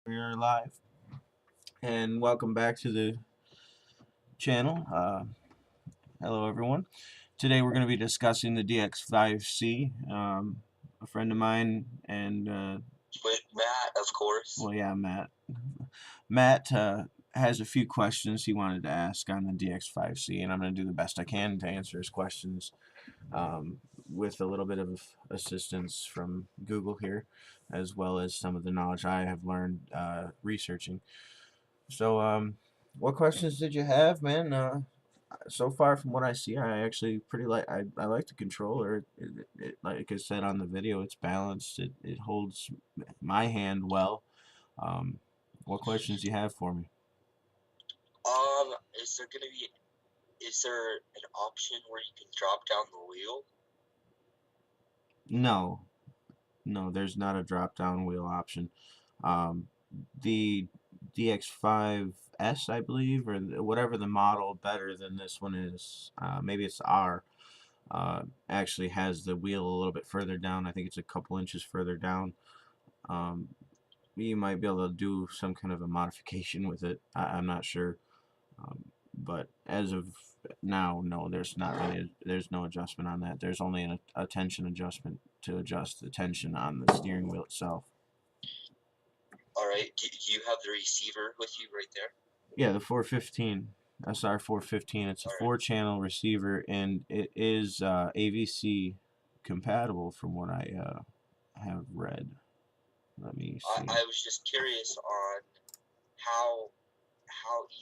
We are live, and welcome back to the channel. Hello, everyone. Today we're going to be discussing the DX5C. A friend of mine, and with Matt, of course. well, yeah, Matt. Matt has a few questions he wanted to ask on the DX5C, and I'm going to do the best I can to answer his questions with a little bit of assistance from Google here, as well as some of the knowledge I have learned researching. So, what questions did you have, man? So far from what I see, I actually pretty I like the controller. Like I said on the video, it's balanced. It holds my hand well. Um, what questions do you have for me? Is there gonna be? Is there an option where you can drop down the wheel? No, no, there's not a drop-down wheel option. Um, the DX5S, I believe, or whatever the model better than this one is. Maybe it's R. Actually has the wheel a little bit further down. I think it's a couple inches further down. Um, you might be able to do some kind of a modification with it. I'm not sure, but as of now, no, there's not really. There's no adjustment on that. There's only a tension adjustment to adjust the tension on the steering wheel itself. All right. Do you have the receiver with you right there? Yeah, the 415. SR 415. It's a All right. 4-channel receiver, and it is AVC compatible, from what I have read. Let me see. I was just curious on how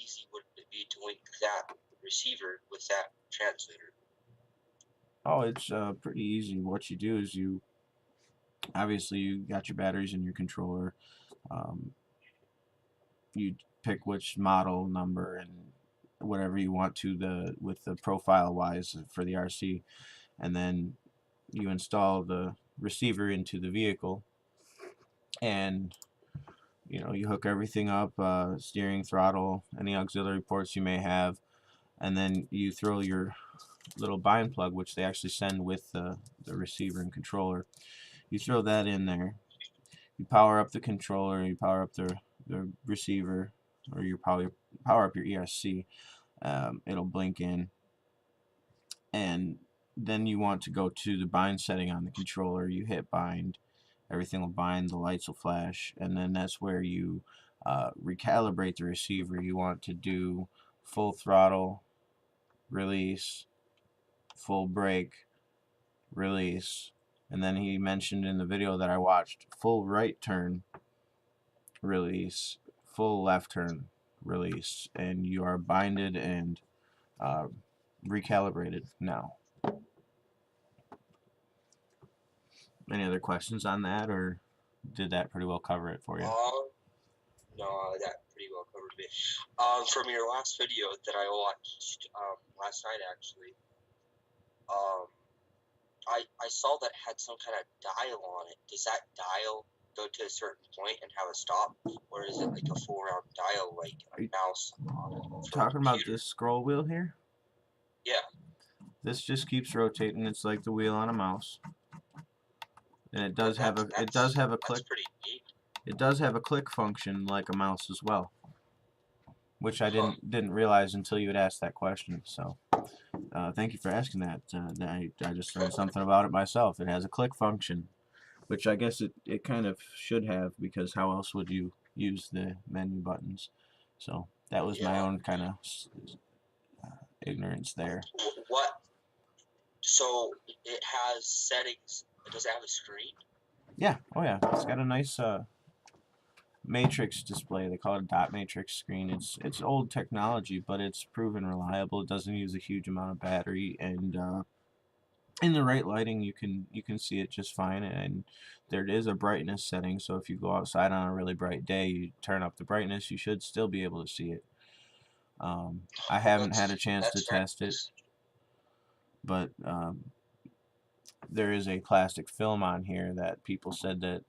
easy would it be to link that receiver with that transmitter? Oh, it's pretty easy. What you do is you got your batteries in your controller. Um, you pick which model number and whatever you want to with the profile wise for the RC, and then you install the receiver into the vehicle, and you hook everything up, steering, throttle, any auxiliary ports you may have, and then you throw your little bind plug, which they actually send with the receiver and controller. You throw that in there. You power up the controller. You power up the receiver, or you probably power up your ESC. It'll blink in, and then you want to go to the bind setting on the controller. You hit bind. Everything will bind. The lights will flash, and then that's where you recalibrate the receiver. You want to do full throttle, release, full brake, release, and then he mentioned in the video that I watched, full right turn, release, full left turn, release, and you are binded and uh, recalibrated now. Any other questions on that, or did that pretty well cover it for you? No, that pretty well covered it. From your last video that I watched last night, actually, I saw that had some kind of dial on it. Does that dial go to a certain point and have a stop, or is it like a full round dial like a mouse on it? Talking about this scroll wheel here? Yeah. This just keeps rotating. It's like the wheel on a mouse, and it does have a click. That's pretty neat. It does have a click function like a mouse as well, which I didn't realize until you had asked that question. So thank you for asking that. I just learned something about it myself. It has a click function, which I guess it kind of should have, because how else would you use the menu buttons? So that was my own kind of ignorance there. What? So it has settings. Does it have a screen? Yeah. Oh yeah. It's got a nice matrix display. They call it a dot matrix screen. It's old technology, but it's proven reliable. It doesn't use a huge amount of battery, and in the right lighting you can see it just fine. And there is a brightness setting, so if you go outside on a really bright day, you turn up the brightness, you should still be able to see it. I haven't had a chance to test it, but there is a plastic film on here that people said that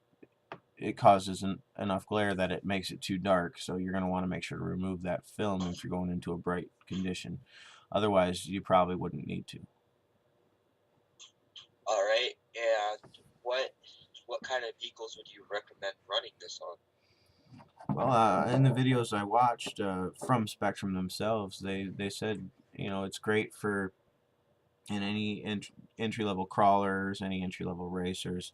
it causes enough glare that it makes it too dark, so you're going to want to make sure to remove that film if you're going into a bright condition. Otherwise, you probably wouldn't need to. All right, and what kind of vehicles would you recommend running this on? Well, in the videos I watched from Spektrum themselves, they said, you know, it's great for in any entry-level crawlers, any entry-level racers.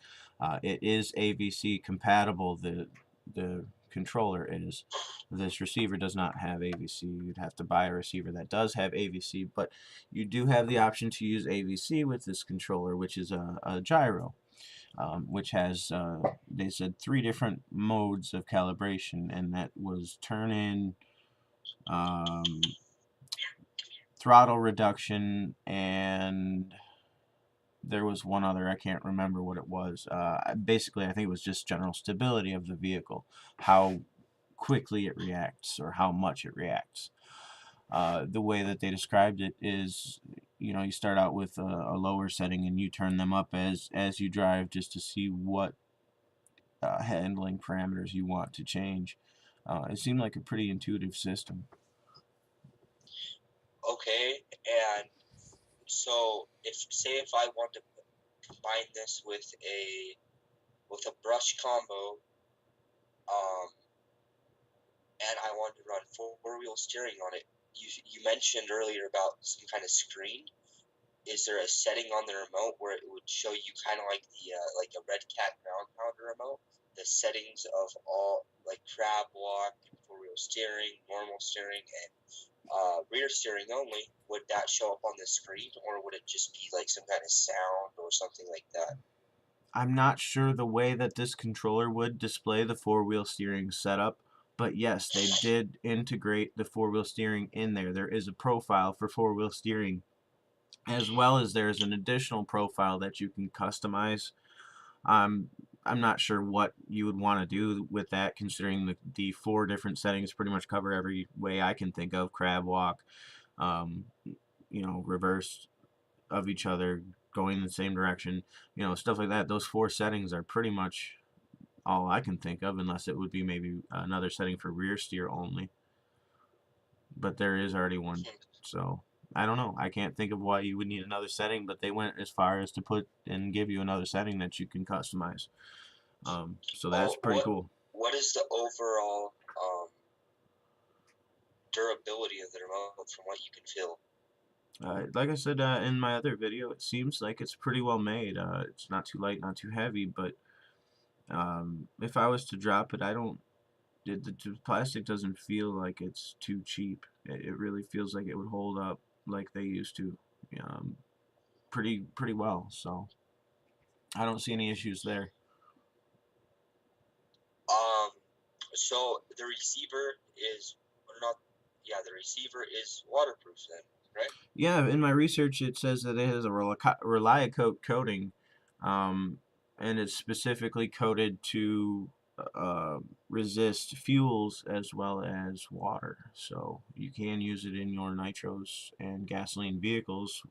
It is AVC compatible. The controller is. This receiver does not have AVC. You'd have to buy a receiver that does have AVC, but you do have the option to use AVC with this controller, which is a gyro, which has, they said, 3 different modes of calibration, and that was turn in, um, throttle reduction, and there was one other, I can't remember what it was. Basically, I think it was just general stability of the vehicle, how quickly it reacts or how much it reacts. The way that they described it is, you know, you start out with a lower setting and you turn them up as you drive just to see what handling parameters you want to change. It seemed like a pretty intuitive system. Okay, and so if I want to combine this with a brush combo, um, and I want to run four-wheel steering on it, you mentioned earlier about some kind of screen. Is there a setting on the remote where it would show you kind of like a red cat ground pounder remote, the settings of all like crab walk, four-wheel steering, normal steering, and rear steering only? Would that show up on the screen, or would it just be like some kind of sound or something like that? I'm not sure the way that this controller would display the four-wheel steering setup, but yes, they did integrate the four-wheel steering in there. There is a profile for four-wheel steering, as well as there's an additional profile that you can customize. Um, I'm not sure what you would want to do with that, considering the 4 different settings pretty much cover every way I can think of: crab walk, um, you know, reverse of each other, going in the same direction, you know, stuff like that. Those 4 settings are pretty much all I can think of, unless it would be maybe another setting for rear steer only. But there is already one, so I don't know. I can't think of why you would need another setting, but they went as far as to put and give you another setting that you can customize. So that's Oh, pretty cool. what is the overall durability of the remote from what you can feel? Like I said in my other video, it seems like it's pretty well made. It's not too light, not too heavy, but if I was to drop it, I don't. The plastic doesn't feel like it's too cheap. It really feels like it would hold up like they used to, um, pretty well. So I don't see any issues there. Um, so the receiver is or not? Yeah, the receiver is waterproof then, right? Yeah, in my research, it says that it has a Reliacoat coating, um, and it's specifically coated to uh, resist fuels as well as water. So you can use it in your nitros and gasoline vehicles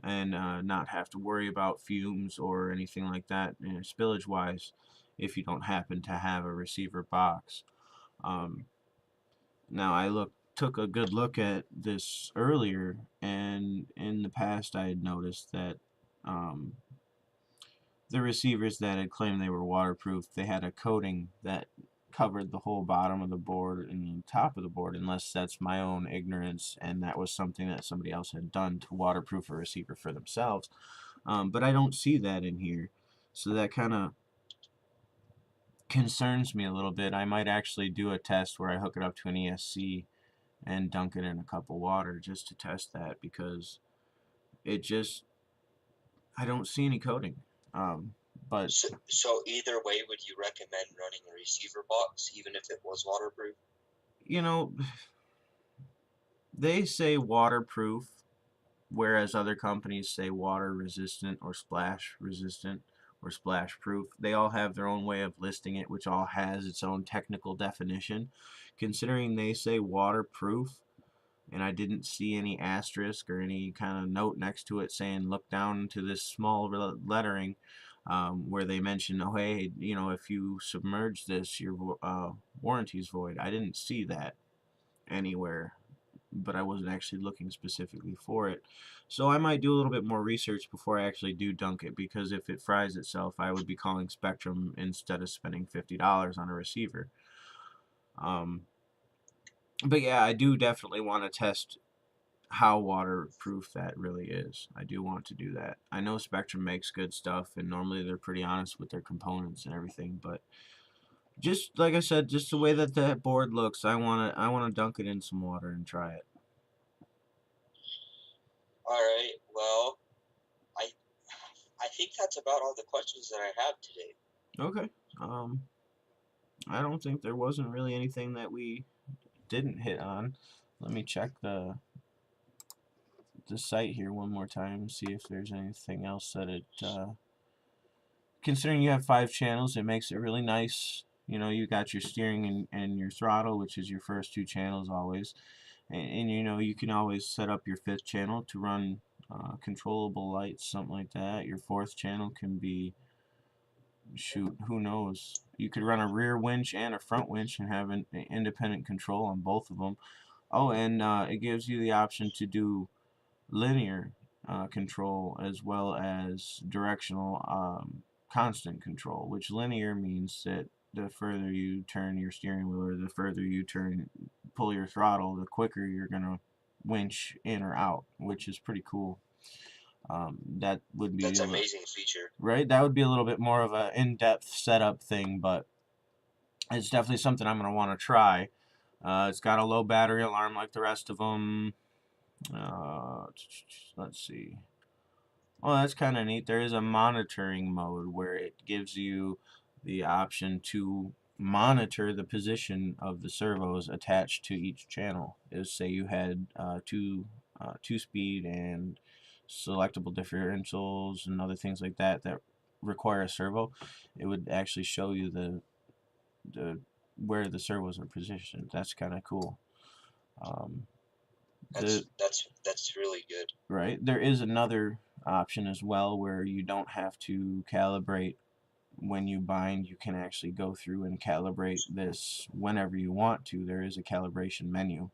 and not have to worry about fumes or anything like that, you know, spillage wise, if you don't happen to have a receiver box. Um, Now took a good look at this earlier, and in the past I had noticed that um, the receivers that had claimed they were waterproof, they had a coating that covered the whole bottom of the board and the top of the board, unless that's my own ignorance and that was something that somebody else had done to waterproof a receiver for themselves. But I don't see that in here, so that kind of concerns me a little bit. I might actually do a test where I hook it up to an ESC and dunk it in a cup of water just to test that, because it just, I don't see any coating. But So either way, would you recommend running a receiver box even if it was waterproof? you know, they say waterproof, whereas other companies say water resistant or splash resistant or splash proof. They all have their own way of listing it, which all has its own technical definition. Considering they say waterproof, and I didn't see any asterisk or any kind of note next to it saying look down to this small lettering, where they mention, oh hey, you know, if you submerge this, your warranty is void. I didn't see that anywhere, but I wasn't actually looking specifically for it. So I might do a little bit more research before I actually do dunk it, because if it fries itself, I would be calling Spektrum instead of spending $50 on a receiver. But yeah, I do definitely want to test how waterproof that really is. I do want to do that. I know Spektrum makes good stuff, and normally they're pretty honest with their components and everything. But just like I said, just the way that that board looks, I want to dunk it in some water and try it. All right. Well, I I think that's about all the questions that I have today. Okay. I don't think there wasn't really anything that we didn't hit on. Let me check the site here one more time and see if there's anything else that it. Considering you have 5 channels, it makes it really nice. You know, you got your steering and your throttle, which is your first 2 channels always, and you know you can always set up your 5th channel to run controllable lights, something like that. Your 4th channel can be, shoot, who knows? You could run a rear winch and a front winch and have an independent control on both of them. Oh, and it gives you the option to do linear control as well as directional constant control, which linear means that the further you turn your steering wheel or the further you pull your throttle, the quicker you're going to winch in or out, which is pretty cool. That would be That's an amazing feature. right. That would be a little bit more of an in-depth setup thing, but it's definitely something I'm going to want to try. It's got a low battery alarm like the rest of them. Uh, let's see. Well, that's kind of neat. There is a monitoring mode where it gives you the option to monitor the position of the servos attached to each channel. Is say you had two speed and selectable differentials and other things like that that require a servo. It would actually show you the where the servos are positioned. That's kind of cool. Um, the That's really good. Right, there is another option as well where you don't have to calibrate when you bind. You can actually go through and calibrate this whenever you want to. There is a calibration menu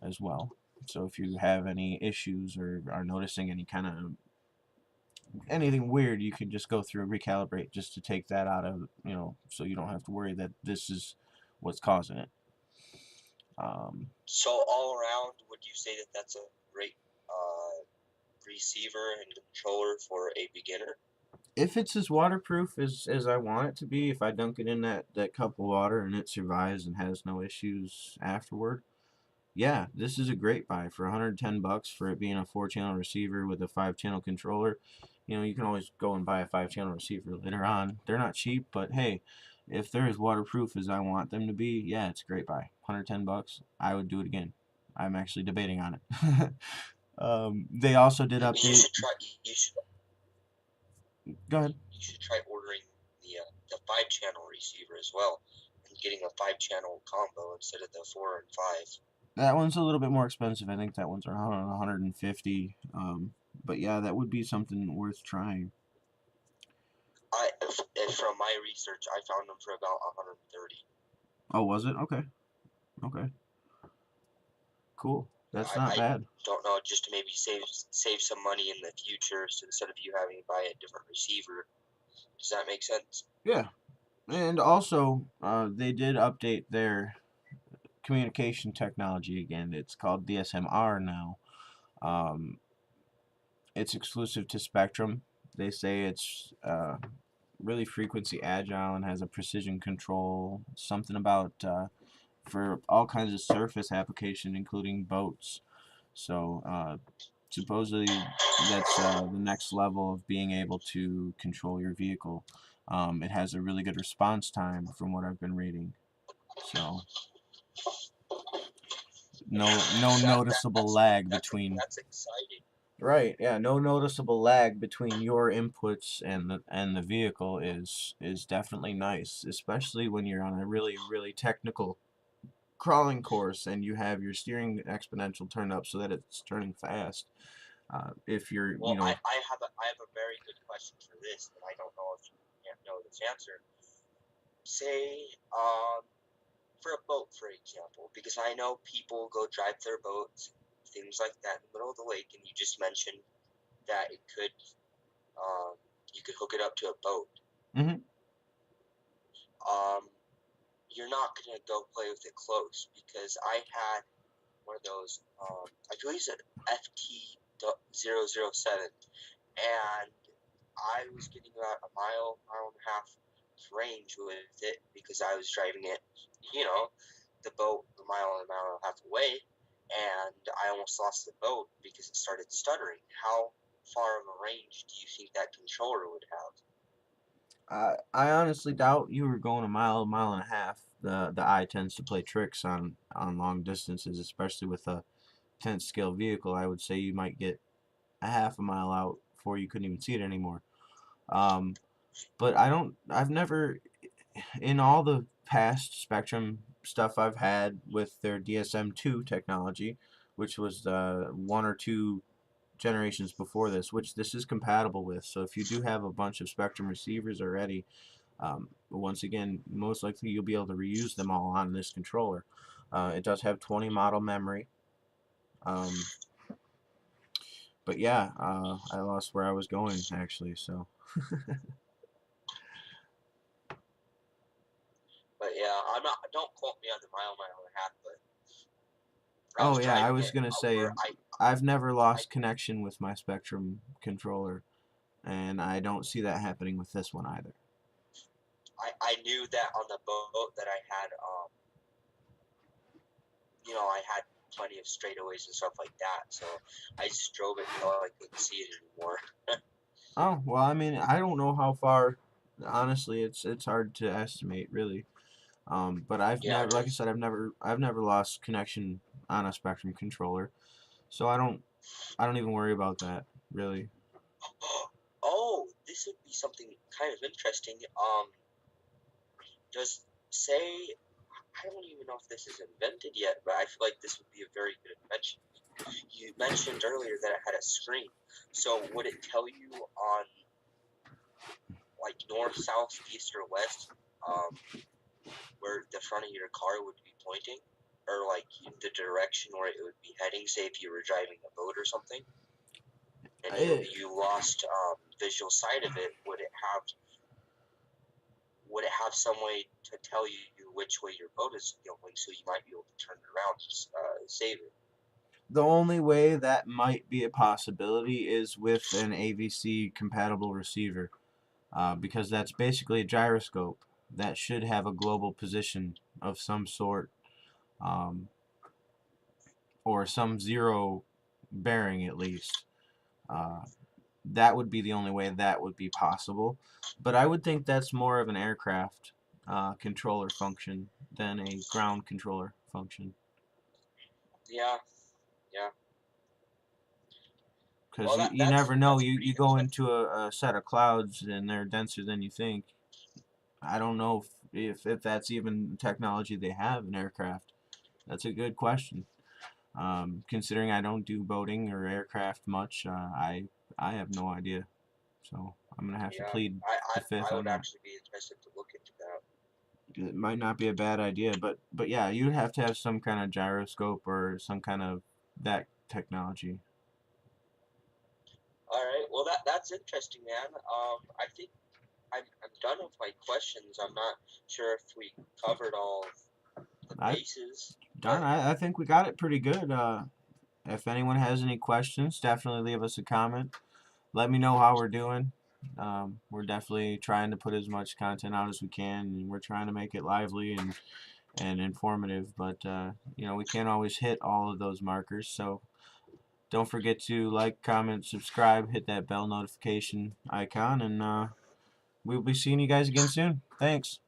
as well. So if you have any issues or are noticing any kind of anything weird, you can just go through and recalibrate just to take that out of, so you don't have to worry that this is what's causing it. So all around, would you say that that's a great receiver and controller for a beginner? If it's as waterproof as I want it to be, if I dunk it in that cup of water and it survives and has no issues afterward, yeah, this is a great buy for 110 bucks for it being a 4-channel receiver with a 5-channel controller. You know, you can always go and buy a 5-channel receiver later on. They're not cheap, but hey, if they're as waterproof as I want them to be, yeah, it's a great buy. 110 bucks, I would do it again. I'm actually debating on it. They also did You update. should try. You should Go ahead. you should try ordering the 5-channel receiver as well, and getting a 5-channel combo instead of the 4 and 5. That one's a little bit more expensive. I think that one's around 150. But yeah, that would be something worth trying. From my research, I found them for about 130. Oh, was it? Okay. Okay. Cool. That's not I bad. don't know, just to maybe save some money in the future, so instead of you having to buy a different receiver. Does that make sense? Yeah. And also, they did update their communication technology again. It's called DSMR now. Um, it's exclusive to Spektrum. They say it's really frequency agile and has a precision control. Something about for all kinds of surface application, including boats. So supposedly that's the next level of being able to control your vehicle. It has a really good response time from what I've been reading. So no noticeable lag between. That's exciting. Right, yeah, no noticeable lag between your inputs and the vehicle is definitely nice, especially when you're on a really technical crawling course and you have your steering exponential turned up so that it's turning fast. If you're, Well, I have a very good question for this that I don't know if you can't know this answer. Say, for a boat, for example, because I know people go drive their boats, things like that, in the middle of the lake, and you just mentioned that you could hook it up to a boat. hmm Um, you're not gonna go play with it close, because I had one of those. I believe it's an FT 007, and I was getting about a mile and a half range with it because I was driving it, you know, the boat a mile and a half away, and I almost lost the boat because it started stuttering. How far of a range do you think that controller would have? I honestly doubt you were going a mile and a half. The eye tends to play tricks on long distances, especially with a 10th scale vehicle. I would say you might get a half a mile out before you couldn't even see it anymore. Um, but I've never, in all the past Spectrum stuff I've had with their DSM-2 technology, which was one or two generations before this, which this is compatible with. So if you do have a bunch of Spectrum receivers already, once again, most likely you'll be able to reuse them all on this controller. It does have 20 model memory. Um, but yeah, I lost where I was going actually. So, But yeah, I'm not. Don't quote me on the mile and a half. But I oh was yeah, I driving was it gonna say over. I've never I, lost connection with my Spectrum controller, and I don't see that happening with this one either. I knew that on the boat that I had. I had plenty of straightaways and stuff like that. So I just drove it until I couldn't see it anymore. Oh well, I mean, I don't know how far. Honestly, it's hard to estimate really. But I've Yeah, never, it like I is. said, I've never lost connection on a Spectrum controller, so I don't even worry about that really. Oh, this would be something kind of interesting. Does say I don't even know if this is invented yet, but I feel like this would be a very good invention. You mentioned earlier that it had a screen, so would it tell you on like north, south, east, or west, um, where the front of your car would be pointing, or like the direction where it would be heading? Say if you were driving a boat or something, and you It, you lost visual sight of it, would it have some way to tell you which way your boat is going, so you might be able to turn it around and save it? the only way that might be a possibility is with an AVC compatible receiver, because that's basically a gyroscope that should have a global position of some sort, um, or some zero bearing at least. Uh, that would be the only way that would be possible. But I would think that's more of an aircraft controller function than a ground controller function. Yeah, yeah. Because Well, you, that you that's never know. that's You pretty go interesting. into a set of clouds and they're denser than you think. I don't know if that's even technology they have in aircraft. That's a good question. Considering I don't do boating or aircraft much, I have no idea. So I'm gonna have to Yeah, plead I the fifth I, I on would that. actually be interested to look into that. It might not be a bad idea, but yeah, you'd have to have some kind of gyroscope or some kind of that technology. All right. Well, that's interesting, man. I think I'm done with my questions. I'm not sure if we covered all the I bases, darn, but I think we got it pretty good. If anyone has any questions, definitely leave us a comment. Let me know how we're doing. We're definitely trying to put as much content out as we can, and we're trying to make it lively and informative. But we can't always hit all of those markers. So don't forget to like, comment, subscribe, hit that bell notification icon, and we'll be seeing you guys again soon. Thanks.